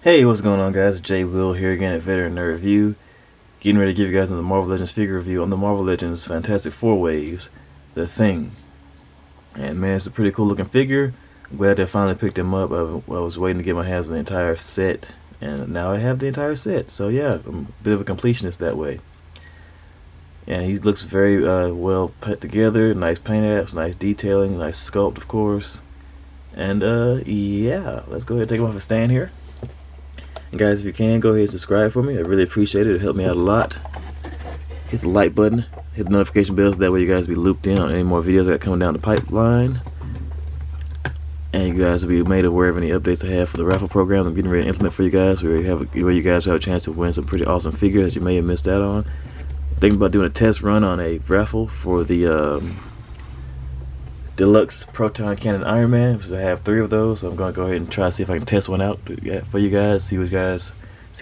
Hey, what's going on, guys? Jay Will here again at Veteran Nerd Review. Getting ready to give you guys another Marvel Legends figure review on the Marvel Legends Fantastic Four Waves, The Thing. And man, it's a pretty cool looking figure. I'm glad I finally picked him up. I was waiting to get my hands on the entire set, and now I have the entire set. So yeah, I'm a bit of a completionist that way. And he looks very well put together. Nice paint apps, nice detailing, nice sculpt, of course. And yeah, let's go ahead and take him off a stand here. And guys, if you can, go ahead and subscribe for me. I really appreciate it. It'll help me out a lot. Hit the like button. Hit the notification bells. That way you guys will be looped in on any more videos I got coming down the pipeline. And you guys will be made aware of any updates I have for the raffle program I'm getting ready to implement for you guys, where you guys have a chance to win some pretty awesome figures that you may have missed out on. Thinking about doing a test run on a raffle for the Deluxe Proton Cannon Iron Man. So I have 3 of those, so I'm going to go ahead and try to see if I can test one out for you guys, see how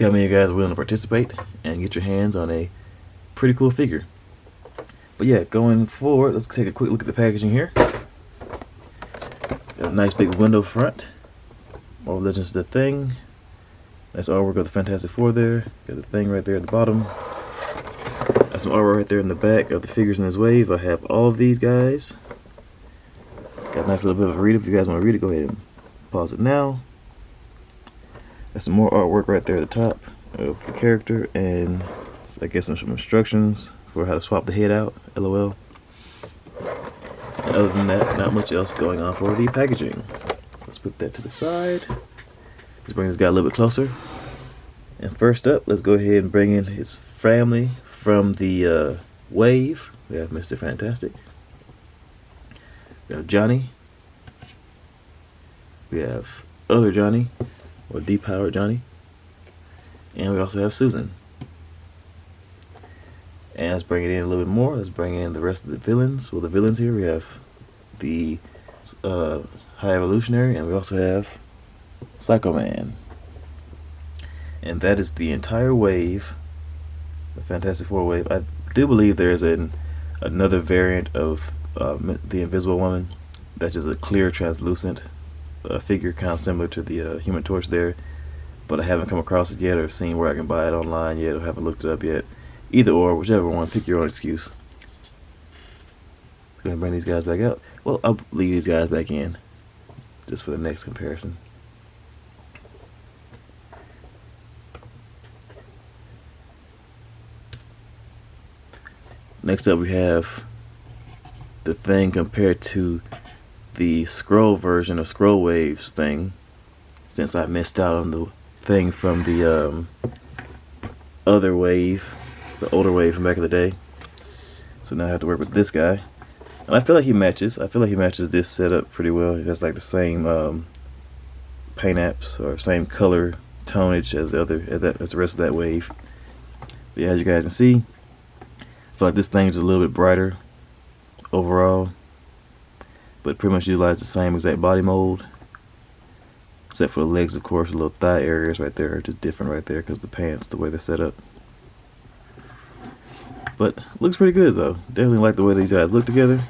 many of you guys are willing to participate and get your hands on a pretty cool figure. But yeah, going forward, let's take a quick look at the packaging here. Got a nice big window front. Marvel Legends The Thing. Nice artwork of the Fantastic Four there. Got the Thing right there at the bottom. Got some artwork right there in the back of the figures in this wave. I have all of these guys. Got a nice little bit of a read. If you guys want to read it, go ahead and pause it now. Got some more artwork right there at the top of the character, and I guess some instructions for how to swap the head out. LOL. And other than that, not much else going on for the packaging. Let's put that to the side. Let's bring this guy a little bit closer. And first up, let's go ahead and bring in his family from the wave. We have Mr. Fantastic. We have Johnny. We have other Johnny, or depowered Johnny. And we also have Susan. And let's bring it in a little bit more. Let's bring in the rest of the villains. Well, the villains here, we have the High Evolutionary, and we also have Psycho Man. And that is the entire wave, the Fantastic Four wave. I do believe there is another variant of the Invisible Woman. That's just a clear, translucent figure, kind of similar to the Human Torch there. But I haven't come across it yet, or seen where I can buy it online yet, or haven't looked it up yet. Either or, whichever one, pick your own excuse. Go ahead and bring these guys back out. Well, I'll leave these guys back in, just for the next comparison. Next up, we have the Thing compared to the Skrull version of Skrull Waves Thing, since I missed out on the Thing from the other wave, the older wave from back in the day. So now I have to work with this guy, and I feel like he matches. I feel like he matches this setup pretty well. He has like the same paint apps, or same color tonage as the rest of that wave. But yeah, as you guys can see, I feel like this thing is a little bit brighter overall, but pretty much utilize the same exact body mold, except for the legs, of course. The little thigh areas right there are just different right there because the pants, the way they're set up. But looks pretty good though. Definitely like the way these guys look together.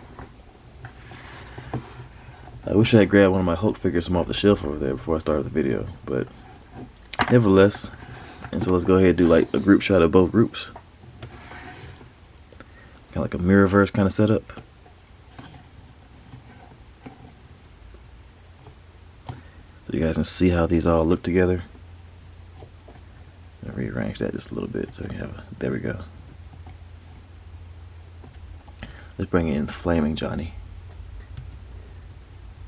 I wish I had grabbed one of my Hulk figures from off the shelf over there before I started the video, but nevertheless. And so let's go ahead and do like a group shot of both groups. Kind of like a Mirrorverse kind of setup. So you guys can see how these all look together. I'll rearrange that just a little bit so you can have there we go. Let's bring in Flaming Johnny.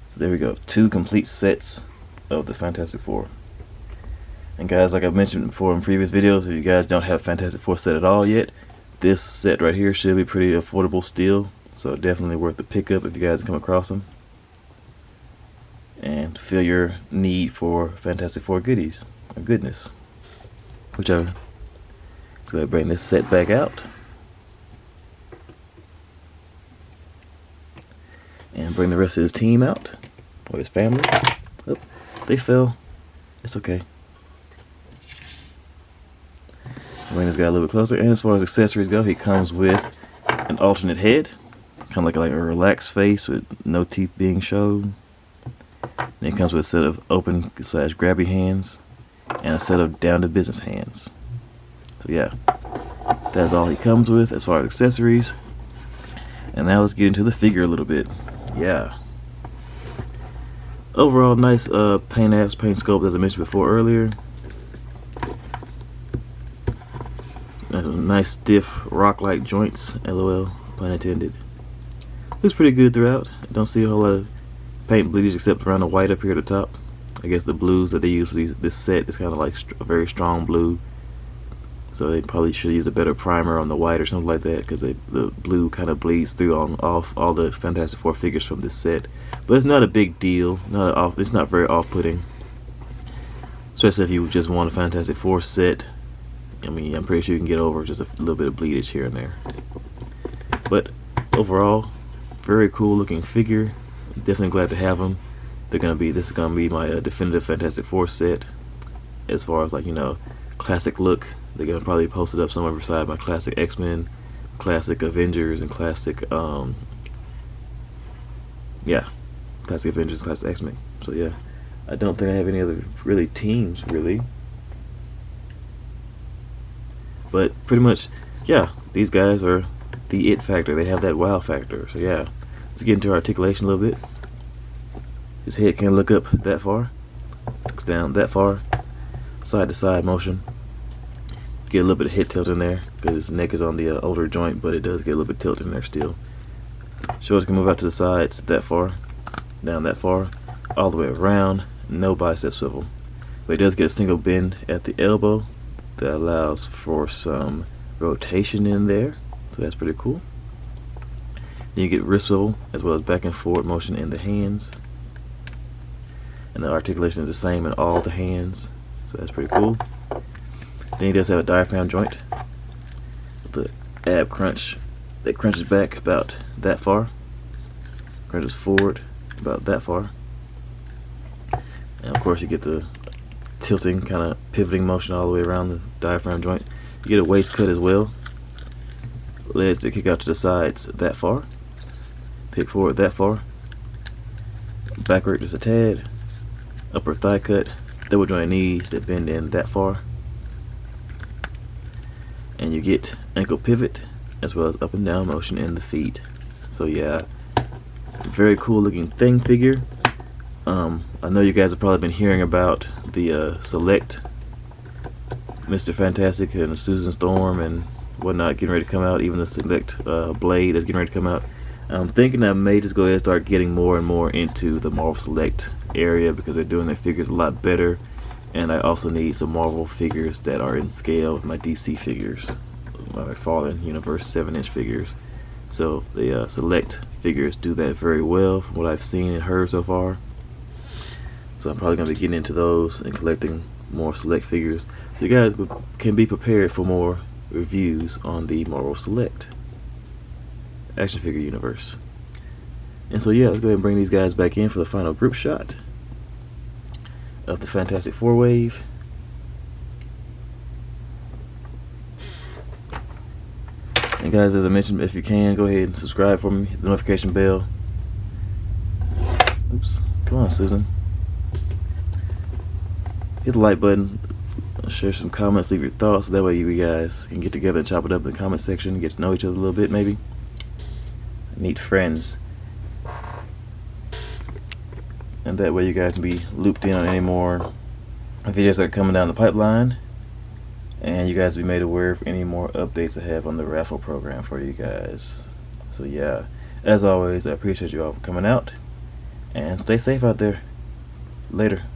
So there we go, 2 complete sets of the Fantastic Four. And guys, like I mentioned before in previous videos, if you guys don't have Fantastic Four set at all yet, this set right here should be pretty affordable still. So definitely worth the pickup if you guys come across them. And fill your need for Fantastic Four goodies, or goodness, whichever. Let's go ahead and bring this set back out. And bring the rest of his team out, or his family. Oh, they fell. It's okay. Bring this guy a little bit closer. And as far as accessories go, he comes with an alternate head, kind of like a relaxed face with no teeth being shown. Then it comes with a set of open / grabby hands. and a set of down to business hands. So yeah, that's all he comes with as far as accessories. And now let's get into the figure a little bit. Yeah. Overall, nice paint sculpt, as I mentioned before earlier. That's some nice stiff rock-like joints. LOL, pun intended. Looks pretty good throughout. Don't see a whole lot of paint bleedage except around the white up here at the top. I guess the blues that they use for this set is kind of like a very strong blue. So they probably should use a better primer on the white or something like that, because the blue kind of bleeds through on all the Fantastic Four figures from this set. But it's not a big deal. It's not very off-putting, especially if you just want a Fantastic Four set. I mean, I'm pretty sure you can get over just a little bit of bleedage here and there. But overall, very cool looking figure. Definitely glad to have them. This is gonna be my definitive Fantastic Four set, as far as, like, you know, classic look. They're gonna probably post it up somewhere beside my classic X-Men, classic Avengers, and classic classic Avengers, classic X-Men. So yeah, I don't think I have any other really teams really, but pretty much, yeah, these guys are the it factor. They have that wow factor. So yeah, let's get into articulation a little bit. His head can't look up that far, looks down that far, side to side motion. Get a little bit of head tilt in there because his neck is on the older joint, but it does get a little bit tilted in there still. Shoulders can move out to the sides that far, down that far, all the way around. No bicep swivel, but it does get a single bend at the elbow that allows for some rotation in there, so that's pretty cool. Then you get wrist swivel as well as back and forward motion in the hands, and the articulation is the same in all the hands, so that's pretty cool. Then he does have a diaphragm joint with the ab crunch that crunches back about that far, crunches forward about that far, and of course you get the tilting, kind of pivoting motion all the way around the diaphragm joint. You get a waist cut as well, legs that kick out to the sides that far, kick forward that far, backward just a tad, upper thigh cut, double joint knees that bend in that far. And you get ankle pivot as well as up and down motion in the feet. So yeah, very cool looking thing figure. I know you guys have probably been hearing about the Select Mr. Fantastic and Susan Storm and whatnot getting ready to come out, even the Select Blade that's getting ready to come out. I'm thinking I may just go ahead and start getting more and more into the Marvel Select area because they're doing their figures a lot better. And I also need some Marvel figures that are in scale with my DC figures, my Fallen Universe 7-inch figures. So the Select figures do that very well from what I've seen and heard so far. So I'm probably going to be getting into those and collecting more Select figures. So you guys can be prepared for more reviews on the Marvel Select action figure universe. And so yeah, let's go ahead and bring these guys back in for the final group shot of the Fantastic Four wave. And guys, as I mentioned, if you can, go ahead and subscribe for me, hit the notification bell. Oops, come on, Susan. Hit the like button, share some comments, leave your thoughts, that way you guys can get together and chop it up in the comment section, get to know each other a little bit maybe. Meet friends. And that way you guys can be looped in on any more videos that are coming down the pipeline, and you guys will be made aware of any more updates I have on the raffle program for you guys. So yeah, as always, I appreciate you all for coming out, and stay safe out there. Later.